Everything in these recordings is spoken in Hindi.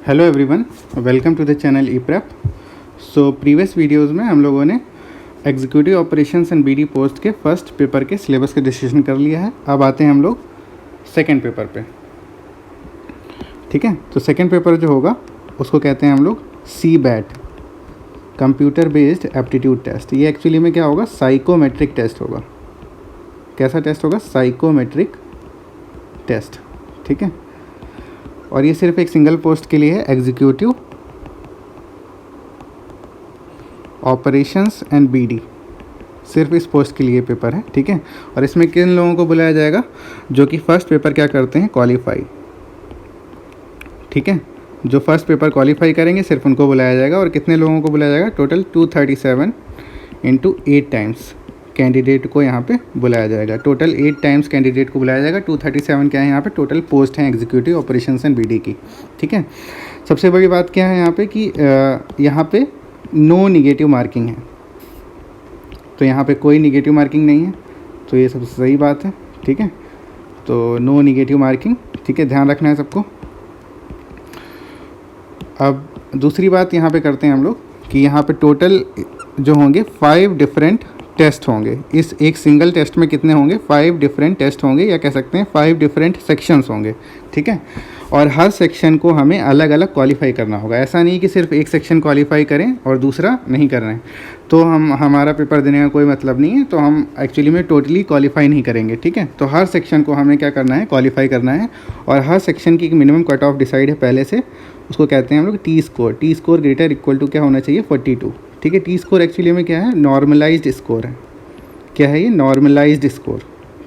Hello everyone, welcome to the channel e prep. So previous videos में हम लोगों ने executive operations and BD post के फर्स्ट पेपर के सिलेबस का डिस्कशन कर लिया है। अब आते हैं हम लोग सेकंड पेपर पे। ठीक है, तो सेकंड पेपर जो होगा उसको कहते हैं हम लोग CBAT, computer based aptitude test. ये एक्चुअली में क्या होगा, साइकोमेट्रिक टेस्ट होगा। कैसा टेस्ट होगा? Psychometric test. ठीक है, और ये सिर्फ एक सिंगल पोस्ट के लिए है, एग्जीक्यूटिव ऑपरेशंस एंड बीडी। सिर्फ इस पोस्ट के लिए पेपर है। ठीक है, और इसमें किन लोगों को बुलाया जाएगा? जो कि फर्स्ट पेपर क्या करते हैं, क्वालिफाई। ठीक है, जो फर्स्ट पेपर क्वालिफाई करेंगे सिर्फ उनको बुलाया जाएगा। और कितने लोगों को बुलाया जाएगा? टोटल 237 × 8 टाइम्स कैंडिडेट को यहाँ पे बुलाया जाएगा। टोटल 8 टाइम्स कैंडिडेट को बुलाया जाएगा। 237 क्या है यहाँ पे? टोटल पोस्ट हैं एग्जीक्यूटिव ऑपरेशंस एंड बीडी की। ठीक है, सबसे बड़ी बात क्या है यहाँ पे कि यहाँ पे नो निगेटिव मार्किंग है। तो यहाँ पे कोई निगेटिव मार्किंग नहीं है, तो ये सबसे सही बात है। ठीक है, तो नो निगेटिव मार्किंग। ठीक है, ध्यान रखना है सबको। अब दूसरी बात यहाँ पे करते हैं हम लोग कि यहाँ पे टोटल जो होंगे 5 डिफरेंट टेस्ट होंगे। इस एक सिंगल टेस्ट में कितने होंगे? 5 डिफरेंट टेस्ट होंगे, या कह सकते हैं 5 डिफरेंट सेक्शंस होंगे। ठीक है, और हर सेक्शन को हमें अलग अलग क्वालिफाई करना होगा। ऐसा नहीं कि सिर्फ एक सेक्शन क्वालिफाई करें और दूसरा नहीं कर रहे हैं, तो हमारा पेपर देने का कोई मतलब नहीं है। तो हम एक्चुअली में टोटली क्वालिफाई नहीं करेंगे। ठीक है, तो हर सेक्शन को हमें क्या करना है? क्वालिफाई करना है। और हर सेक्शन की एक मिनिमम कट ऑफ डिसाइड है पहले से, उसको कहते हैं हम लोग T score. T score greater equal to क्या होना चाहिए? 42। ठीक है, टी स्कोर एक्चुअली में क्या है? नॉर्मलाइज्ड स्कोर है। क्या है ये? Normalised score.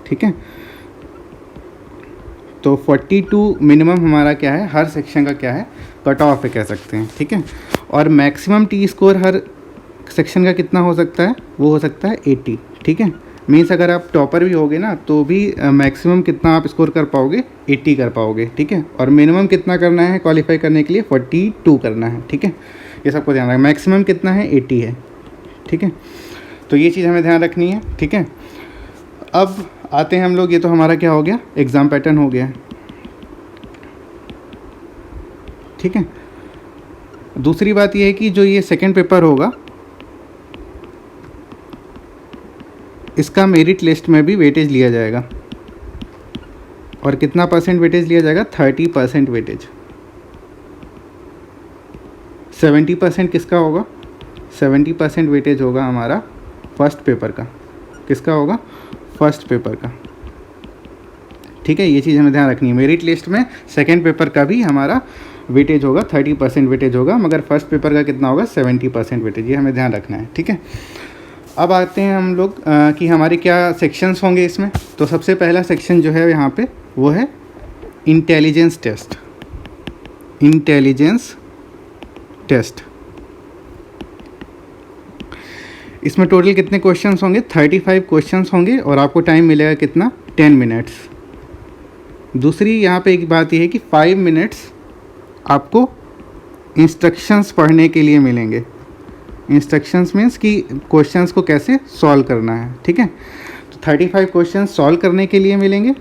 ठीक है, तो 42 मिनिमम हमारा क्या है? हर सेक्शन का क्या है? कट ऑफ है, कह सकते हैं। ठीक है, और मैक्सिमम टी स्कोर हर सेक्शन का कितना हो सकता है? वो हो सकता है 80। ठीक है, मीन्स अगर आप टॉपर भी होगे ना तो भी मैक्सिमम कितना आप स्कोर कर पाओगे? 80 कर पाओगे। ठीक है, और मिनिमम कितना करना है क्वालिफाई करने के लिए? 42 करना है। ठीक है, ये सबको ध्यान रखना। मैक्सिमम कितना है? 80 है। ठीक है, तो ये चीज़ हमें ध्यान रखनी है। ठीक है, अब आते हैं हम लोग, ये तो हमारा क्या हो गया? एग्ज़ाम पैटर्न हो गया। ठीक है, दूसरी बात ये है कि जो ये सेकंड पेपर होगा इसका मेरिट लिस्ट में भी वेटेज लिया जाएगा। और कितना % वेटेज लिया जाएगा? 30% वेटेज। 70% किसका होगा? 70% वेटेज होगा हमारा फर्स्ट पेपर का। किसका होगा? फर्स्ट पेपर का। ठीक है, ये चीज़ हमें ध्यान रखनी है। मेरिट लिस्ट में सेकंड पेपर का भी हमारा वेटेज होगा, 30% वेटेज होगा, मगर फर्स्ट पेपर का कितना होगा? 70% वेटेज। ये हमें ध्यान रखना है। ठीक है, अब आते हैं हम लोग कि हमारे क्या सेक्शंस होंगे इसमें। तो सबसे पहला सेक्शन जो है यहाँ पे वो है इंटेलिजेंस टेस्ट। इंटेलिजेंस टेस्ट, इसमें टोटल कितने क्वेश्चंस होंगे? 35 क्वेश्चंस होंगे, और आपको टाइम मिलेगा कितना? 10 मिनट्स। दूसरी यहाँ पे एक बात यह है कि 5 मिनट्स आपको इंस्ट्रक्शंस पढ़ने के लिए मिलेंगे। इंस्ट्रक्शंस मीन्स कि क्वेश्चंस को कैसे सॉल्व करना है। ठीक है, तो 35 क्वेश्चंस सॉल्व करने के लिए मिलेंगे।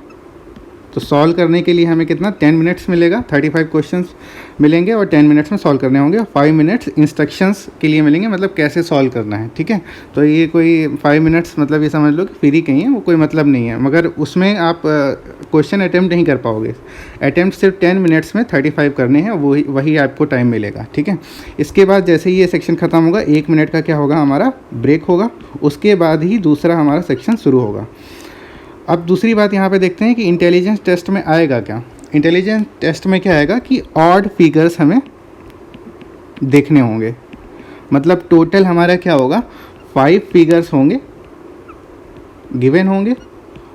तो सॉल्व करने के लिए हमें कितना? 10 मिनट्स मिलेगा। 35 क्वेश्चंस मिलेंगे और 10 मिनट्स में सॉल्व करने होंगे। 5 मिनट्स इंस्ट्रक्शंस के लिए मिलेंगे, मतलब कैसे सॉल्व करना है। ठीक है, तो ये कोई 5 मिनट्स मतलब ये समझ लो कि फ्री कहीं है, वो कोई मतलब नहीं है, मगर उसमें आप क्वेश्चन अटैम्प्ट नहीं कर पाओगे। अटैम्प्ट सिर्फ 10 मिनट्स में 35 करने हैं, वही आपको टाइम मिलेगा। ठीक है, इसके बाद जैसे ही ये सेक्शन ख़त्म होगा 1 मिनट का क्या होगा? हमारा ब्रेक होगा। उसके बाद ही दूसरा हमारा सेक्शन शुरू होगा। अब दूसरी बात यहाँ पे देखते हैं कि इंटेलिजेंस टेस्ट में आएगा क्या। इंटेलिजेंस टेस्ट में क्या आएगा कि ऑड फिगर्स हमें देखने होंगे। मतलब टोटल हमारा क्या होगा? 5 फिगर्स होंगे, गिवन होंगे,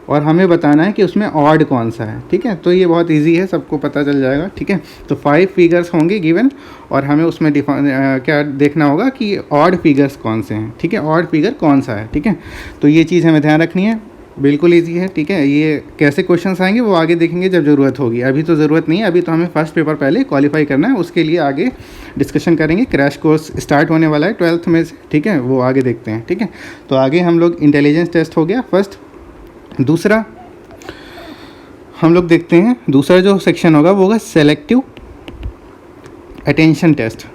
और हमें बताना है कि उसमें ऑड कौन सा है। ठीक है, तो ये बहुत इजी है, सबको पता चल जाएगा। ठीक है, तो 5 फिगर्स होंगे गिवन, और हमें उसमें क्या देखना होगा कि ऑड फिगर्स कौन से हैं। ठीक है, ऑड फिगर कौन सा है। ठीक है, तो ये चीज़ हमें ध्यान रखनी है। बिल्कुल इजी है। ठीक है, ये कैसे क्वेश्चंस आएंगे वो आगे देखेंगे जब ज़रूरत होगी। अभी तो ज़रूरत नहीं है, अभी तो हमें फर्स्ट पेपर पहले क्वालिफाई करना है, उसके लिए आगे डिस्कशन करेंगे। क्रैश कोर्स स्टार्ट होने वाला है 12th में से। ठीक है, वो आगे देखते हैं। ठीक है, तो आगे हम लोग इंटेलिजेंस टेस्ट हो गया फर्स्ट। दूसरा हम लोग देखते हैं, दूसरा जो सेक्शन होगा वो होगा selective attention test,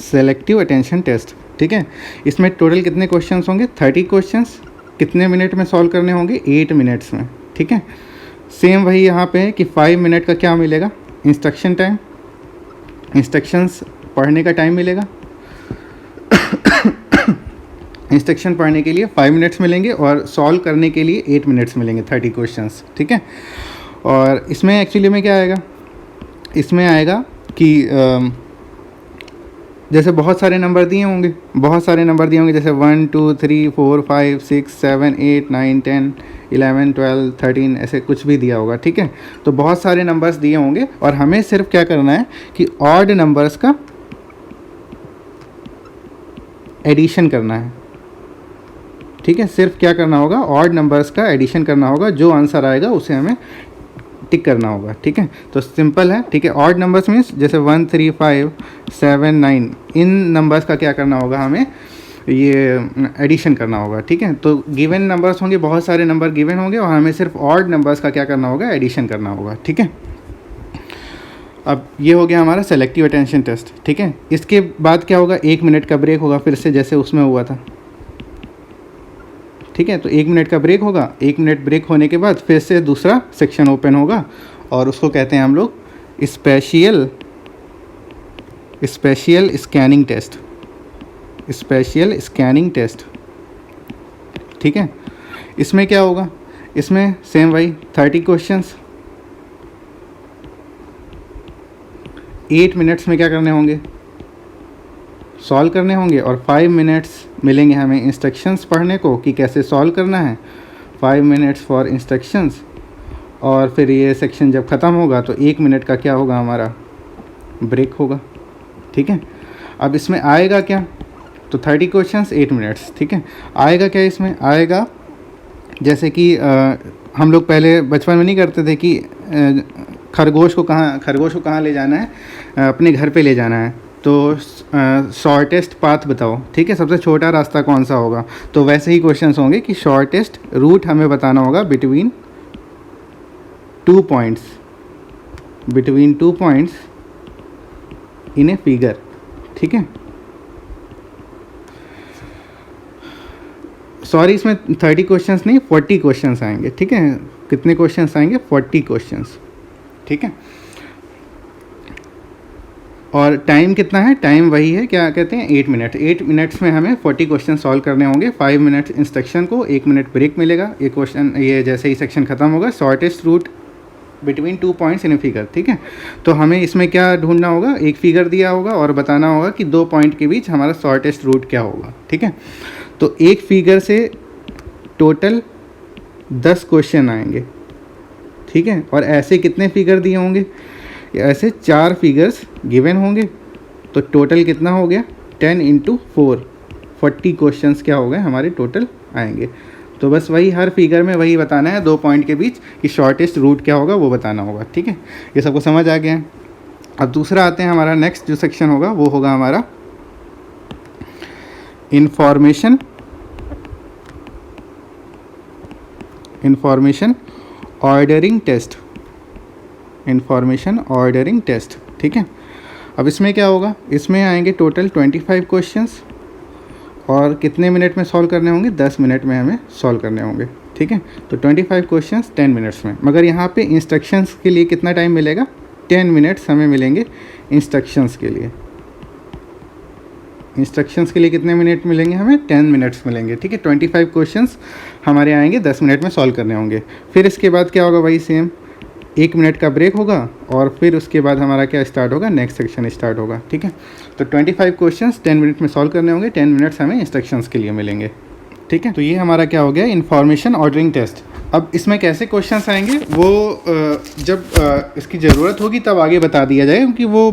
selective attention test, ठीक है। इसमें टोटल कितने क्वेश्चंस होंगे? 30 क्वेश्चंस। कितने मिनट में सॉल्व करने होंगे? 8 मिनट्स में, ठीक है। सेम वही यहाँ पे है कि 5 मिनट का क्या मिलेगा? इंस्ट्रक्शन टाइम, इंस्ट्रक्शंस पढ़ने का टाइम मिलेगा। इंस्ट्रक्शन पढ़ने के लिए 5 मिनट्स मिलेंगे और सॉल्व करने के लिए 8 मिनट्स मिलेंगे, 30 क्वेश्चंस, ठीक है। और इसमें एक्चुअली में क्या आएगा? इसमें आएगा कि जैसे बहुत सारे नंबर दिए होंगे, जैसे 1 2 3 4 5 6 7 8 9 10 11 12 13 ऐसे कुछ भी दिया होगा, ठीक है। तो बहुत सारे नंबर्स दिए होंगे और हमें सिर्फ क्या करना है कि ऑड नंबर्स का एडिशन करना है, ठीक है। सिर्फ क्या करना होगा? ऑड नंबर्स का एडिशन करना होगा, जो आंसर आएगा उसे हमें टिक करना होगा, ठीक है। तो सिंपल है, ठीक है। ऑड नंबर्स मीन्स जैसे 1 3 5 7 9 इन नंबर्स का क्या करना होगा? हमें ये एडिशन करना होगा, ठीक है। तो गिवन नंबर्स होंगे, बहुत सारे नंबर गिवन होंगे और हमें सिर्फ ऑड नंबर्स का क्या करना होगा? एडिशन करना होगा, ठीक है। अब ये हो गया हमारा सेलेक्टिव अटेंशन टेस्ट, ठीक है। इसके बाद क्या होगा? 1 मिनट का ब्रेक होगा, फिर से जैसे उसमें हुआ था, ठीक है। तो 1 मिनट का ब्रेक होगा। 1 मिनट ब्रेक होने के बाद फिर से दूसरा सेक्शन ओपन होगा और उसको कहते हैं हम लोग spatial scanning test, spatial scanning test, ठीक है। इसमें क्या होगा? इसमें सेम वही 30 क्वेश्चंस 8 मिनट्स में क्या करने होंगे? सॉल्व करने होंगे और 5 मिनट्स मिलेंगे हमें इंस्ट्रक्शंस पढ़ने को कि कैसे सॉल्व करना है। 5 मिनट्स फॉर इंस्ट्रक्शंस। और फिर ये सेक्शन जब ख़त्म होगा तो 1 मिनट का क्या होगा? हमारा ब्रेक होगा, ठीक है। अब इसमें आएगा क्या? तो 30 क्वेश्चंस 8 मिनट्स, ठीक है। आएगा क्या? इसमें आएगा जैसे कि हम लोग पहले बचपन में नहीं करते थे कि खरगोश को कहाँ ले जाना है? अपने घर पे ले जाना है, तो शॉर्टेस्ट पाथ बताओ, ठीक है। सबसे छोटा रास्ता कौन सा होगा? तो वैसे ही क्वेश्चंस होंगे कि शॉर्टेस्ट रूट हमें बताना होगा between 2 points, in a figure, ठीक है। सॉरी, इसमें 30 क्वेश्चंस नहीं 40 क्वेश्चंस आएंगे, ठीक है। कितने क्वेश्चंस आएंगे? 40 क्वेश्चंस, ठीक है। और टाइम कितना है? टाइम वही है, क्या कहते हैं? 8 मिनट। 8 मिनट्स में हमें 40 क्वेश्चन सॉल्व करने होंगे। 5 मिनट इंस्ट्रक्शन को, 1 मिनट ब्रेक मिलेगा। ये क्वेश्चन ये जैसे ही सेक्शन ख़त्म होगा, shortest route between 2 points in a figure, ठीक है। तो हमें इसमें क्या ढूंढना होगा? एक फिगर दिया होगा और बताना होगा कि 2 पॉइंट के बीच हमारा शॉर्टेस्ट रूट क्या होगा, ठीक है। तो एक फिगर से टोटल 10 क्वेश्चन आएंगे, ठीक है। और ऐसे कितने फिगर दिए होंगे? ऐसे 4 फिगर्स गिवन होंगे। तो टोटल कितना हो गया? 10 × 4 40 क्वेश्चंस क्या हो गए हमारे टोटल आएंगे। तो बस वही हर फिगर में वही बताना है 2 पॉइंट के बीच कि शॉर्टेस्ट रूट क्या होगा वो बताना होगा, ठीक है। ये सबको समझ आ गया है। अब दूसरा आते हैं, हमारा नेक्स्ट जो सेक्शन होगा वो होगा हमारा information ordering test, information ordering test, ठीक है। अब इसमें क्या होगा? इसमें आएंगे टोटल 25 क्वेश्चंस और कितने मिनट में सॉल्व करने होंगे? 10 मिनट में हमें सॉल्व करने होंगे, ठीक है। तो 25 क्वेश्चंस 10 मिनट्स में। मगर यहाँ पे इंस्ट्रक्शंस के लिए कितना टाइम मिलेगा? 10 मिनट्स हमें मिलेंगे इंस्ट्रक्शंस के लिए। इंस्ट्रक्शंस के लिए कितने मिनट मिलेंगे हमें? 10 मिनट्स मिलेंगे, ठीक है। 25 क्वेश्चंस हमारे आएंगे, 10 मिनट में सॉल्व करने होंगे। फिर इसके बाद क्या होगा? वही सेम 1 मिनट का ब्रेक होगा और फिर उसके बाद हमारा क्या स्टार्ट होगा? नेक्स्ट सेक्शन स्टार्ट होगा, ठीक है। तो 25 क्वेश्चंस 10 मिनट में सॉल्व करने होंगे, 10 मिनट्स हमें इंस्ट्रक्शंस के लिए मिलेंगे, ठीक है। तो ये हमारा क्या हो गया? Information ordering test. अब इसमें कैसे क्वेश्चंस आएंगे वो जब इसकी ज़रूरत होगी तब आगे बता दिया जाएगा, क्योंकि वो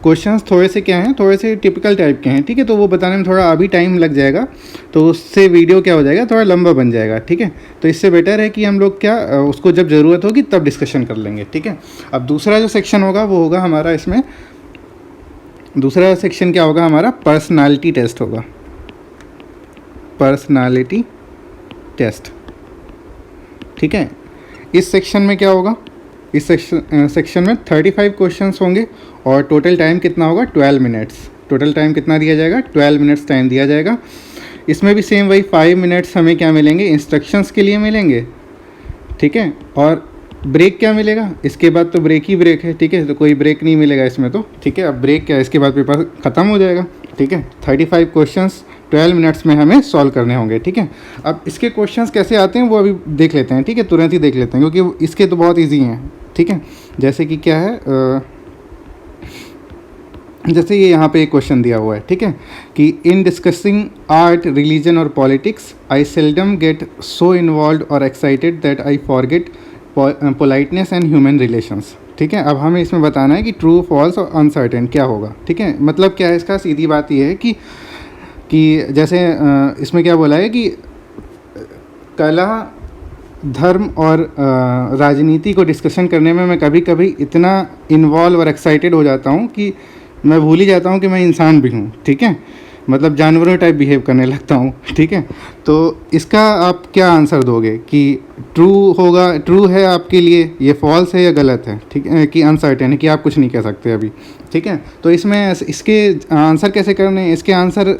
क्वेश्चंस थोड़े से क्या हैं, थोड़े से टिपिकल टाइप के हैं, ठीक है। तो वो बताने में थोड़ा अभी टाइम लग जाएगा, तो उससे वीडियो क्या हो जाएगा? थोड़ा लंबा बन जाएगा, ठीक है। तो इससे बेटर है कि हम लोग क्या उसको जब ज़रूरत होगी तब डिस्कशन कर लेंगे, ठीक है। अब दूसरा जो सेक्शन होगा वो होगा हमारा, इसमें दूसरा सेक्शन क्या होगा हमारा? पर्सनालिटी टेस्ट होगा, पर्सनालिटी टेस्ट, ठीक है। इस सेक्शन में क्या होगा? इस सेक्शन में 35 क्वेश्चंस होंगे और टोटल टाइम कितना होगा 12 मिनट्स। टोटल टाइम कितना दिया जाएगा 12 मिनट्स टाइम दिया जाएगा। इसमें भी सेम वही 5 मिनट्स हमें क्या मिलेंगे इंस्ट्रक्शंस के लिए मिलेंगे, ठीक है। और ब्रेक क्या मिलेगा, इसके बाद तो ब्रेक ही ब्रेक है, ठीक है, तो कोई ब्रेक नहीं मिलेगा इसमें तो, ठीक है। अब ब्रेक क्या है, इसके बाद पेपर ख़त्म हो जाएगा, ठीक है। 35 क्वेश्चंस 12 मिनट्स में हमें सॉल्व करने होंगे, ठीक है। अब इसके क्वेश्चंस कैसे आते हैं वो अभी देख लेते हैं, ठीक है, तुरंत ही देख लेते हैं क्योंकि इसके तो बहुत ईजी हैं, ठीक है। जैसे कि क्या है, जैसे ये यहाँ पे एक क्वेश्चन दिया हुआ है, ठीक है, कि इन डिस्कसिंग आर्ट, रिलीजन और politics I seldom get so involved और excited that I forget politeness and human relations, ठीक है। अब हमें इसमें बताना है कि ट्रू, फॉल्स और अनसर्टेन क्या होगा, ठीक है। मतलब क्या है इसका, सीधी बात ये है कि जैसे इसमें क्या बोला है कि कला, धर्म और राजनीति को डिस्कशन करने में मैं कभी कभी इतना इन्वॉल्व और एक्साइटेड हो जाता हूँ कि मैं भूल ही जाता हूँ कि मैं इंसान भी हूँ, ठीक है। मतलब जानवरों टाइप बिहेव करने लगता हूँ, ठीक है। तो इसका आप क्या आंसर दोगे कि ट्रू होगा, ट्रू है आपके लिए, ये फॉल्स है या गलत है, ठीक है, कि अनसर्टेन है, कि आप कुछ नहीं कह सकते अभी, ठीक है। तो इसमें इसके आंसर कैसे करने हैं, इसके आंसर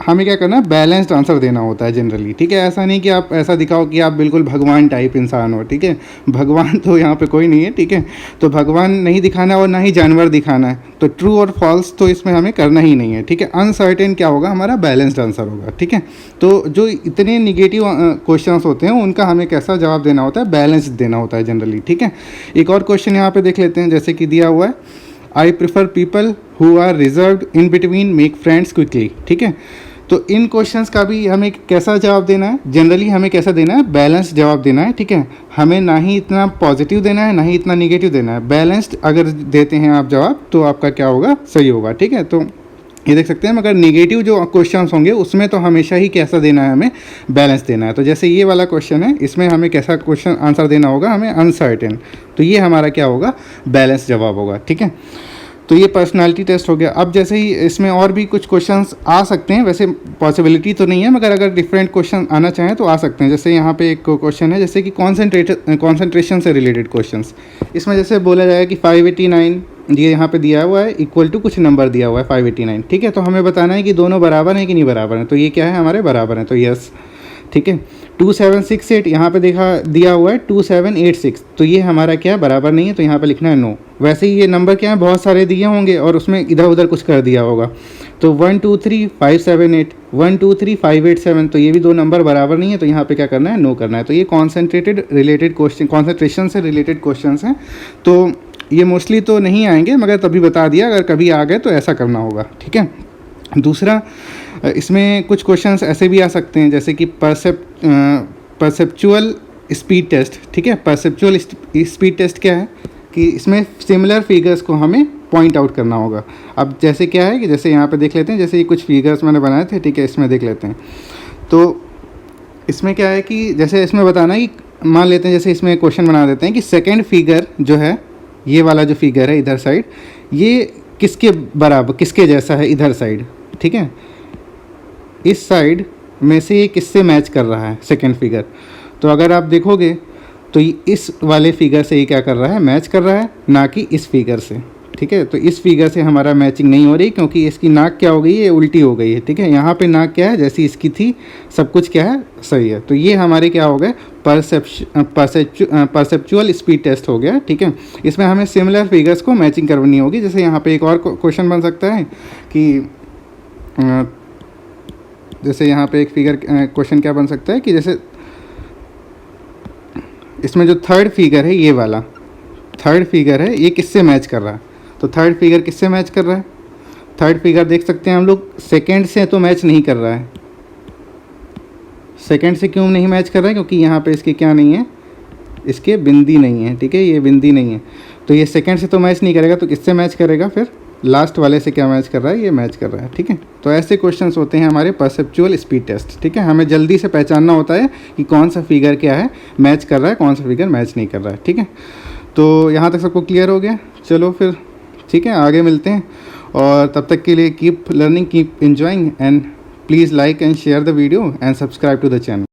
हमें क्या करना है, बैलेंस्ड आंसर देना होता है जनरली, ठीक है। ऐसा नहीं कि आप ऐसा दिखाओ कि आप बिल्कुल भगवान टाइप इंसान हो, ठीक है। भगवान तो यहाँ पे कोई नहीं है, ठीक है। तो भगवान नहीं दिखाना और ना ही जानवर दिखाना है, तो ट्रू और फॉल्स तो इसमें हमें करना ही नहीं है, ठीक है। अनसर्टेन क्या होगा, हमारा बैलेंस्ड आंसर होगा, ठीक है। तो जो इतने निगेटिव क्वेश्चन होते हैं उनका हमें कैसा जवाब देना होता है, बैलेंस्ड देना होता है जनरली, ठीक है। एक और क्वेश्चन यहाँ पर देख लेते हैं, जैसे कि दिया हुआ है, I prefer people who are reserved in between, make friends quickly, ठीक है। तो इन क्वेश्चंस का भी हमें कैसा जवाब देना है, जनरली हमें कैसा देना है, बैलेंस जवाब देना है, ठीक है। हमें ना ही इतना पॉजिटिव देना है ना ही इतना निगेटिव देना है, बैलेंस्ड अगर देते हैं आप जवाब तो आपका क्या होगा, सही होगा, ठीक है। तो ये देख सकते हैं, मगर निगेटिव जो क्वेश्चंस होंगे उसमें तो हमेशा ही कैसा देना है, हमें बैलेंस देना है। तो जैसे ये वाला क्वेश्चन है, इसमें हमें कैसा क्वेश्चन आंसर देना होगा, हमें अनसर्टेन, तो ये हमारा क्या होगा, बैलेंस जवाब होगा, ठीक है। तो ये पर्सनालिटी टेस्ट हो गया। अब जैसे ही इसमें और भी कुछ क्वेश्चंस आ सकते हैं, वैसे पॉसिबिलिटी तो नहीं है, मगर अगर डिफरेंट क्वेश्चन आना चाहें तो आ सकते हैं। जैसे यहाँ पे एक क्वेश्चन है, जैसे कि कॉन्सेंट्रेशन से रिलेटेड क्वेश्चंस। इसमें जैसे बोला जाएगा कि 589 ये यहाँ पे दिया हुआ है, इक्वल टू कुछ नंबर दिया हुआ है 589, ठीक है। तो हमें बताना है कि दोनों बराबर हैं कि नहीं बराबर हैं, तो ये क्या है, हमारे बराबर हैं, तो यस, ठीक है। 2768 यहाँ पे दिया हुआ है 2786, तो ये हमारा क्या है, बराबर नहीं है, तो यहाँ पे लिखना है नो। वैसे ही ये नंबर क्या है, बहुत सारे दिए होंगे और उसमें इधर उधर कुछ कर दिया होगा, तो 123 578 123 587, तो ये भी दो नंबर बराबर नहीं है, तो यहाँ पे क्या करना है, नो करना है। तो ये कॉन्सेंट्रेशन से रिलेटेड क्वेश्चन हैं, तो ये मोस्टली तो नहीं आएंगे, मगर तभी बता दिया, अगर कभी आ गए तो ऐसा करना होगा, ठीक है। दूसरा, इसमें कुछ क्वेश्चंस ऐसे भी आ सकते हैं, जैसे कि परसेप्चुअल स्पीड टेस्ट, ठीक है। परसेप्चुअल स्पीड टेस्ट क्या है कि इसमें सिमिलर फिगर्स को हमें पॉइंट आउट करना होगा। अब जैसे क्या है कि जैसे यहाँ पे देख लेते हैं, जैसे ये कुछ फिगर्स मैंने बनाए थे, ठीक है, इसमें देख लेते हैं। तो इसमें क्या है कि जैसे इसमें बताना है कि मान लेते हैं, जैसे इसमें क्वेश्चन बना देते हैं कि सेकेंड फिगर जो है, ये वाला जो फिगर है इधर साइड, ये किसके बराबर, किसके जैसा है इधर साइड, ठीक है। इस साइड में से ये किससे मैच कर रहा है सेकंड फिगर, तो अगर आप देखोगे तो इस वाले फिगर से ये क्या कर रहा है, मैच कर रहा है, ना कि इस फिगर से, ठीक है। तो इस फिगर से हमारा मैचिंग नहीं हो रही, क्योंकि इसकी नाक क्या हो गई है, उल्टी हो गई है, ठीक है। यहाँ पे नाक क्या है, जैसी इसकी थी, सब कुछ क्या है, सही है। तो ये हमारे क्या हो गए, परसेप्चुअल स्पीड टेस्ट हो गया, ठीक है। इसमें हमें सिमिलर फिगर्स को मैचिंग करनी होगी। जैसे यहाँ पे एक और क्वेश्चन बन सकता है कि जैसे यहाँ पे एक फिगर क्वेश्चन क्या बन सकता है कि जैसे इसमें जो थर्ड फिगर है, ये वाला थर्ड फिगर है, ये किससे मैच कर रहा है, तो थर्ड फिगर किससे मैच कर रहा है, थर्ड फिगर देख सकते हैं हम लोग, सेकंड से तो मैच नहीं कर रहा है। सेकंड से क्यों नहीं मैच कर रहा है, क्योंकि यहाँ पे इसके क्या नहीं है, इसके बिंदी नहीं है, ठीक है, ये बिंदी नहीं है, तो ये सेकंड से तो मैच नहीं करेगा, तो किससे मैच करेगा, फिर लास्ट वाले से क्या मैच कर रहा है, ये मैच कर रहा है, ठीक है। तो ऐसे क्वेश्चंस होते हैं हमारे परसेप्चुअल स्पीड टेस्ट, ठीक है। हमें जल्दी से पहचानना होता है कि कौन सा फिगर क्या है, मैच कर रहा है, कौन सा फिगर मैच नहीं कर रहा है, ठीक है। तो यहाँ तक सबको क्लियर हो गया, चलो फिर ठीक है, आगे मिलते हैं, और तब तक के लिए keep learning, keep enjoying, and please like and share the video and subscribe to the channel.